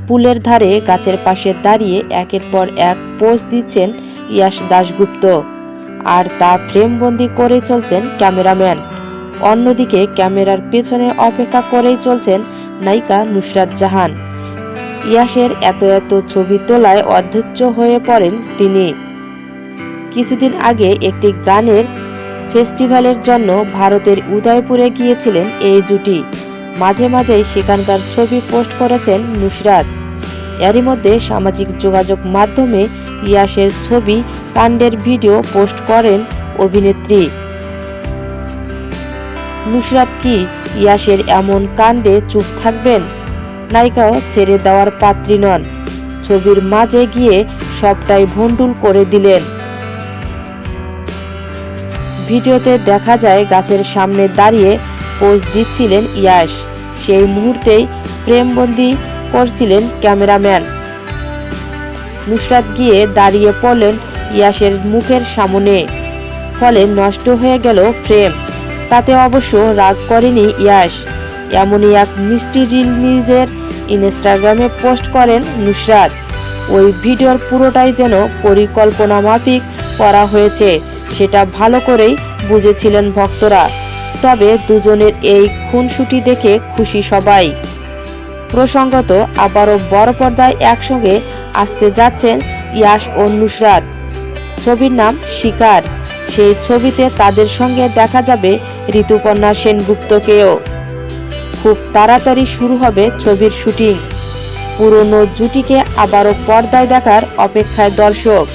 পুলের ধারে গাছের পাশে দাঁড়িয়ে একের পর এক পোজ দিচ্ছেন ইয়াশ দাশগুপ্ত, আর তা ফ্রেমবন্দি করে চলছেন ক্যামেরাম্যান। অন্যদিকে ক্যামেরার পেছনে অপেক্ষা করেই চলছেন নায়িকা নুসরাত জাহান। ইয়াশের এত ছবি তোলায় অধৈর্য হয়ে পড়েন তিনি। কিছুদিন আগে একটি গানের ফেস্টিভ্যালের জন্য ভারতের উদয়পুরে গিয়েছিলেন এই জুটি। মাঝে মাঝেই সেখানকার ছবি পোস্ট করেছেন নুসরাত। এরই মধ্যে সামাজিক যোগাযোগ মাধ্যমে ইয়াশের ছবি কাণ্ডের ভিডিও পোস্ট করেন অভিনেত্রী। নুসরাত কি ইয়াশের এমন কাণ্ডে চুপ থাকবেন? নায়িকাও ছেড়ে দেওয়ার পাত্রী নন, ছবির মাঝে গিয়ে সবটাই ভণ্ডুল করে দিলেন। ভিডিওতে দেখা যায় গাছের সামনে দাঁড়িয়ে পোজ দিচ্ছিলেন ইয়াশ, সেই মুহূর্তেই ফ্রেমবন্দি করছিলেন ক্যামেরাম্যান। নুসরাত গিয়ে দাঁড়িয়ে পড়লেন ইয়াশের মুখের সামনে, ফলে নষ্ট হয়ে গেল ফ্রেম। তাতে অবশ্য রাগ করেনি ইয়াশ। এমনই এক মিষ্টি রিল নিজের ইনস্টাগ্রামে পোস্ট করেন নুসরাত। ওই ভিডিওর পুরোটাই যেন পরিকল্পনা মাফিক করা হয়েছে, সেটা ভালো করেই বুঝেছিলেন ভক্তরা। তবে দুজনের এই খুনসুটি দেখে খুশি সবাই। প্রসঙ্গত, আবারও বড় পর্দায় একসঙ্গে আসতে যাচ্ছেন ইয়াশ ও নুসরাত। ছবির নাম শিকার। সেই ছবিতে তাদের সঙ্গে দেখা যাবে ঋতুপর্ণা সেনগুপ্তকেও। খুব তাড়াতাড়ি শুরু হবে ছবির শুটিং। পুরনো জুটিকে আবারও পর্দায় দেখার অপেক্ষায় দর্শক।